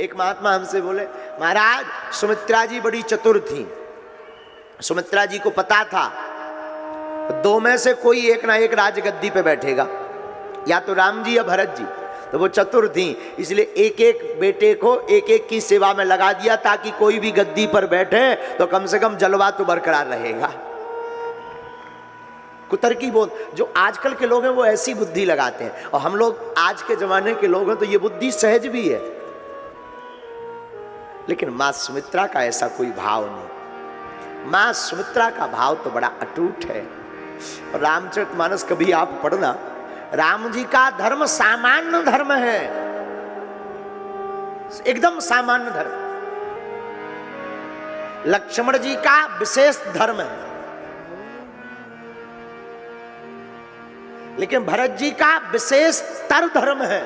एक महात्मा हमसे बोले, महाराज सुमित्रा जी बड़ी चतुर थी, सुमित्रा जी को पता था दो में से कोई एक ना एक राजगद्दी पे बैठेगा, या तो राम जी या भरत जी। तो वो चतुर थी, इसलिए एक एक बेटे को एक एक की सेवा में लगा दिया, ताकि कोई भी गद्दी पर बैठे तो कम से कम जलवा तो बरकरार रहेगा। कुतर्की बोल, जो आजकल के लोग हैं वो ऐसी बुद्धि लगाते हैं, और हम लोग आज के जमाने के लोग हैं तो ये बुद्धि सहज भी है। लेकिन मां सुमित्रा का ऐसा कोई भाव नहीं। मां सुमित्रा का भाव तो बड़ा अटूट है। रामचरितमानस कभी आप पढ़ना, राम जी का धर्म सामान्य धर्म है, एकदम सामान्य धर्म। लक्ष्मण जी का विशेष धर्म है, लेकिन भरत जी का विशेष तर धर्म है।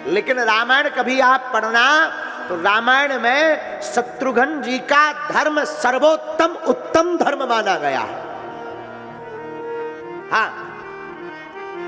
लेकिन रामायण कभी आप पढ़ना तो रामायण में शत्रुघ्न जी का धर्म सर्वोत्तम उत्तम धर्म माना गया है। हाँ,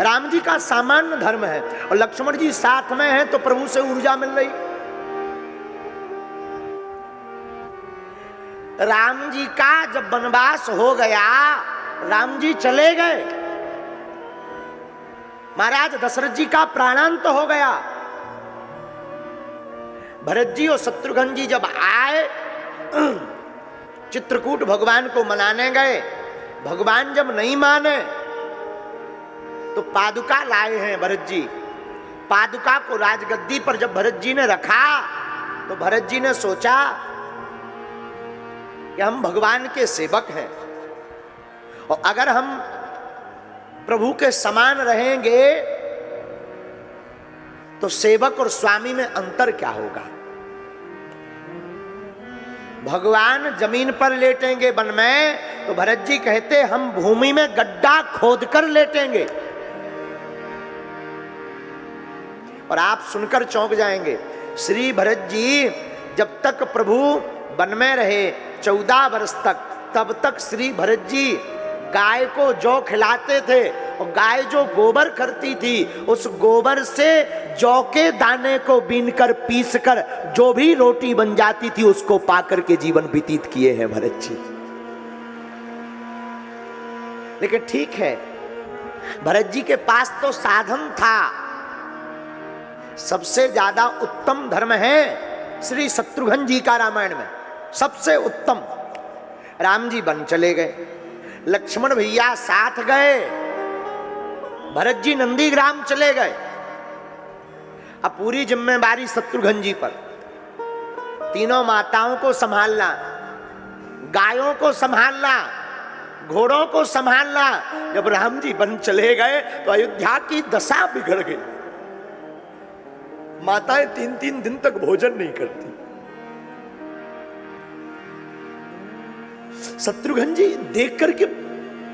राम जी का सामान्य धर्म है, और लक्ष्मण जी साथ में हैं तो प्रभु से ऊर्जा मिल रही। राम जी का जब वनवास हो गया, राम जी चले गए, महाराज दशरथ जी का प्राणांत हो गया। भरत जी और शत्रुघ्न जी जब आए, चित्रकूट भगवान को मनाने गए, भगवान जब नहीं माने तो पादुका लाए हैं भरत जी। पादुका को राजगद्दी पर जब भरत जी ने रखा तो भरत जी ने सोचा कि हम भगवान के सेवक हैं, और अगर हम प्रभु के समान रहेंगे तो सेवक और स्वामी में अंतर क्या होगा। भगवान जमीन पर लेटेंगे वन में, तो भरत जी कहते हम भूमि में गड्ढा खोदकर लेटेंगे। और आप सुनकर चौंक जाएंगे, श्री भरत जी जब तक प्रभु वन में रहे 14 वर्ष तक, तब तक श्री भरत जी गाय को जौ खिलाते थे, और गाय जो गोबर करती थी उस गोबर से जौ के दाने को बीनकर पीसकर जो भी रोटी बन जाती थी उसको पाकर के जीवन व्यतीत किए हैं भरत जी। लेकिन ठीक है, भरत जी के पास तो साधन था। सबसे ज्यादा उत्तम धर्म है श्री शत्रुघ्न जी का रामायण में, सबसे उत्तम। राम जी वन चले गए, लक्ष्मण भैया साथ गए, भरत जी नंदीग्राम चले गए। अब पूरी जिम्मेदारी शत्रुघ्न जी पर, तीनों माताओं को संभालना, गायों को संभालना, घोड़ों को संभालना। जब राम जी वन चले गए तो अयोध्या की दशा बिगड़ गई। माताएं 3-3 दिन तक भोजन नहीं करती। शत्रुघ्न जी देख करके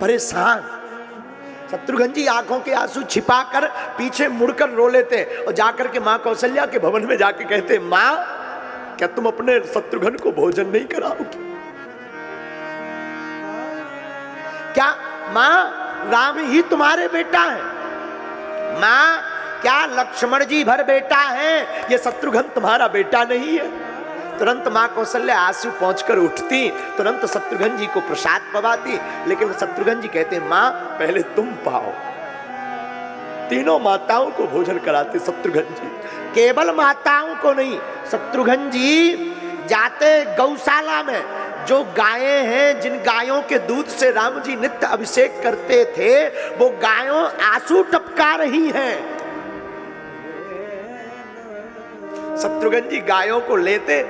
परेशान, शत्रुघ्न जी आंखों के आंसू छिपाकर पीछे मुड़कर रो लेते, और जाकर के मां कौशल्या के भवन में जाके कहते, मां क्या तुम अपने शत्रुघ्न को भोजन नहीं कराओगी? क्या मां राम ही तुम्हारे बेटा है? मां क्या लक्ष्मण जी भर बेटा है, ये शत्रुघ्न तुम्हारा बेटा नहीं है? तुरंत मां कौशल्या आंसू पहुंचकर उठती, तुरंत शत्रुघ्न जी को प्रसाद पवाती। लेकिन शत्रुघ्न जी कहते, मां पहले तुम पाओ। तीनों माताओं को भोजन कराते शत्रुघ्न जी, केवल माताओं को नहीं। शत्रुघ्न जी जाते गौशाला में, जो गायें हैं, जिन गायों के दूध से राम जी नित्य अभिषेक करते थे, वो गायों आंसू टपका रही हैं। शत्रुघ्न जी गायों को लेते,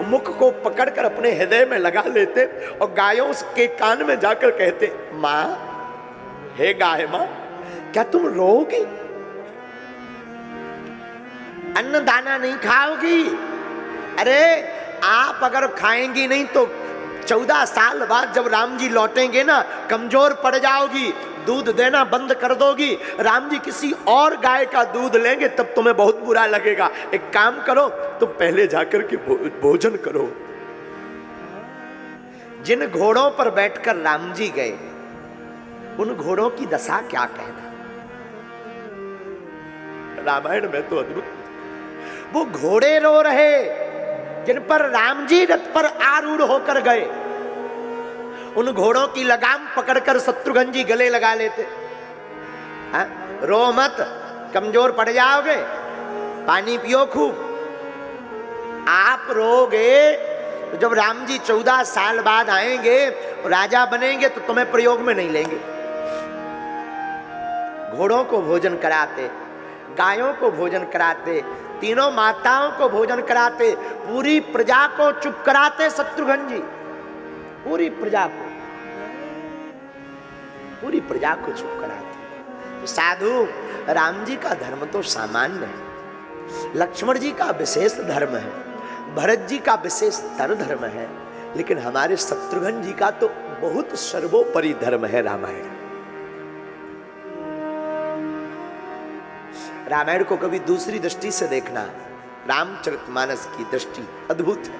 मुख को पकड़कर अपने हृदय में लगा लेते, और गायों के कान में जाकर कहते, मां, हे गाय मां, क्या तुम रोओगी? अन्न दाना नहीं खाओगी? अरे आप अगर खाएंगी नहीं तो 14 साल बाद जब राम जी लौटेंगे ना, कमजोर पड़ जाओगी, दूध देना बंद कर दोगी, राम जी किसी और गाय का दूध लेंगे, तब तुम्हें बहुत बुरा लगेगा। एक काम करो, तुम पहले जाकर के भोजन करो। जिन घोड़ों पर बैठकर राम जी गए, उन घोड़ों की दशा क्या कहना। रामायण में तो अद्भुत वो घोड़े रो रहे जिन पर राम जी रथ पर आरूढ़ होकर गए, उन घोड़ों की लगाम पकड़कर शत्रुघ्न जी गले लगा लेते। हाँ? रो मत, कमजोर पड़ जाओगे, पानी पियो खूब। आप रोगे तो जब राम जी 14 साल बाद आएंगे, राजा बनेंगे, तो तुम्हें प्रयोग में नहीं लेंगे। घोड़ों को भोजन कराते, गायों को भोजन कराते, तीनों माताओं को भोजन कराते, पूरी प्रजा को चुप कराते शत्रुघ्न जी, पूरी प्रजा को चुप कराते। तो साधु, राम जी का धर्म तो सामान्य है, लक्ष्मण जी का विशेष धर्म है, भरत जी का विशेष तर धर्म है, लेकिन हमारे शत्रुघ्न जी का तो बहुत सर्वोपरि धर्म है रामायण। रामायण को कभी दूसरी दृष्टि से देखना, रामचरितमानस की दृष्टि अद्भुत है।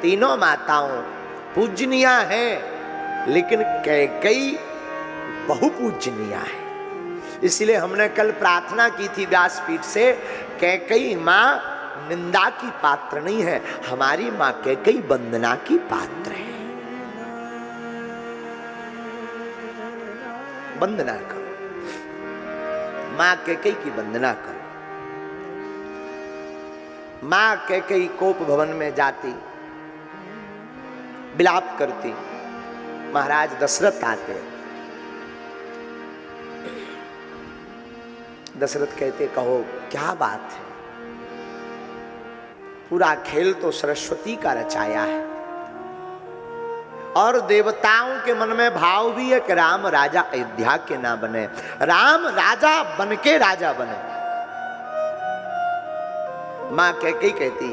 तीनों माताओं पूजनीय हैं, लेकिन कैकेयी बहुपूजनीय है। इसलिए हमने कल प्रार्थना की थी व्यासपीठ से, कैकेयी मां निंदा की पात्र नहीं है, हमारी मां कैकेयी वंदना की पात्र है। वंदना करो, मां कैकेयी की वंदना करो। मां कैकेयी कोप भवन में जाती, विलाप करती, महाराज दशरथ आते। दशरथ कहते, कहो क्या बात है, पूरा खेल तो सरस्वती का रचाया है, और देवताओं के मन में भाव भी है कि राम राजा अयोध्या के ना बने, राम राजा बन के राजा बने। मां कैकेयी कहती,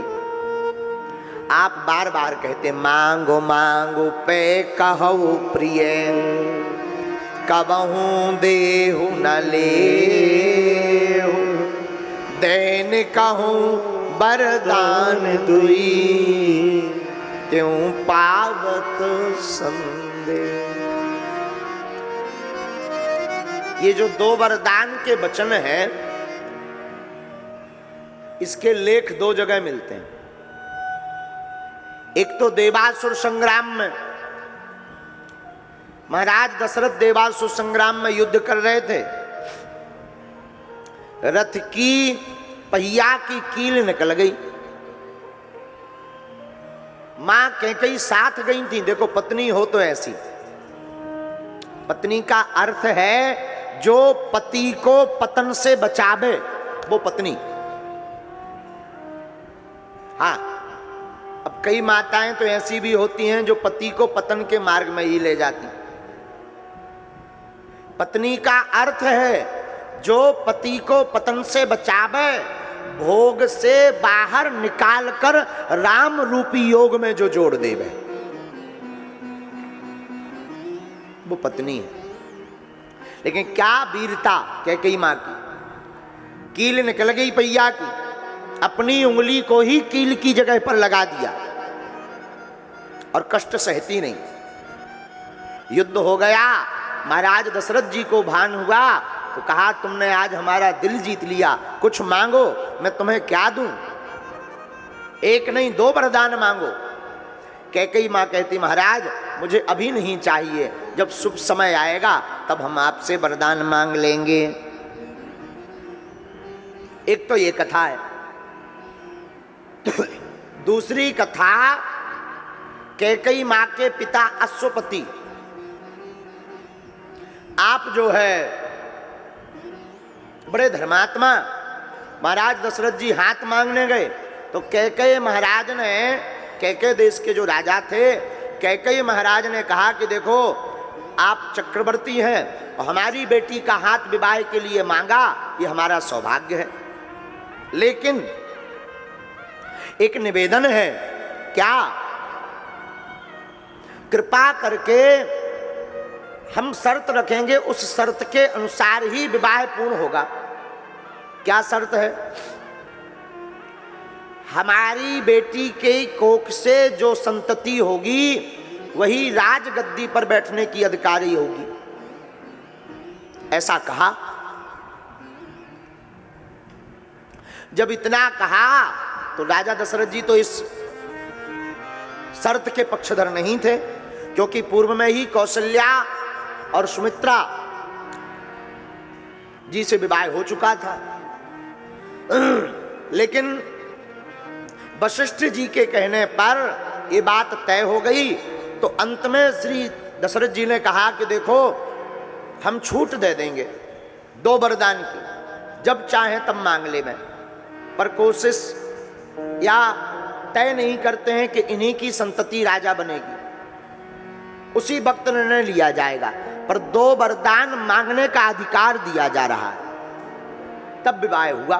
आप बार बार कहते मांगो मांगो पे कहो प्रिय, कबहू देहु न लेहु, देन कहूं वरदान दुई, त्यों पावत संदेह। ये जो 2 वरदान के वचन हैं, इसके लेख 2 जगह मिलते हैं। एक तो देवासुर संग्राम में, महाराज दशरथ देवासुर संग्राम में युद्ध कर रहे थे, रथ की पहिया की कील निकल गई, मां कैकेयी साथ गई थी। देखो, पत्नी हो तो ऐसी, पत्नी का अर्थ है जो पति को पतन से बचावे, वो पत्नी। हाँ, अब कई माताएं तो ऐसी भी होती हैं जो पति को पतन के मार्ग में ही ले जाती। पत्नी का अर्थ है जो पति को पतन से बचावे, भोग से बाहर निकालकर राम रूपी योग में जो जोड़ देवे, वो पत्नी है। लेकिन क्या वीरता कैकेयी मां की, कील निकल गई पहिया की, अपनी उंगली को ही कील की जगह पर लगा दिया और कष्ट सहती नहीं। युद्ध हो गया, महाराज दशरथ जी को भान हुआ तो कहा, तुमने आज हमारा दिल जीत लिया, कुछ मांगो, मैं तुम्हें क्या दूं। 1 नहीं 2 वरदान मांगो। कैकेयी मां कहती, महाराज मुझे अभी नहीं चाहिए, जब शुभ समय आएगा तब हम आपसे वरदान मांग लेंगे। एक तो ये कथा है। दूसरी कथा, कैकेयी मां के पिता अश्वपति, आप जो है बड़े धर्मात्मा, महाराज दशरथ जी हाथ मांगने गए तो कैकेयी महाराज ने, कैकेयी देश के जो राजा थे, कैकेयी महाराज ने कहा कि देखो, आप चक्रवर्ती हैं और हमारी बेटी का हाथ विवाह के लिए मांगा, ये हमारा सौभाग्य है, लेकिन एक निवेदन है, क्या कृपा करके हम शर्त रखेंगे, उस शर्त के अनुसार ही विवाह पूर्ण होगा। क्या शर्त है? हमारी बेटी के कोख से जो संतति होगी वही राजगद्दी पर बैठने की अधिकारी होगी। ऐसा कहा। जब इतना कहा तो राजा दशरथ जी तो इस शर्त के पक्षधर नहीं थे, क्योंकि पूर्व में ही कौशल्या और सुमित्रा जी से विवाह हो चुका था। लेकिन वशिष्ठ जी के कहने पर ये बात तय हो गई। तो अंत में श्री दशरथ जी ने कहा कि देखो, हम छूट दे देंगे 2 वरदान की, जब चाहे तब मांग ले में, पर कोशिश या तय नहीं करते हैं कि इन्हीं की संतति राजा बनेगी। उसी वक्त निर्णय लिया जाएगा, पर 2 वरदान मांगने का अधिकार दिया जा रहा है। तब विवाह हुआ।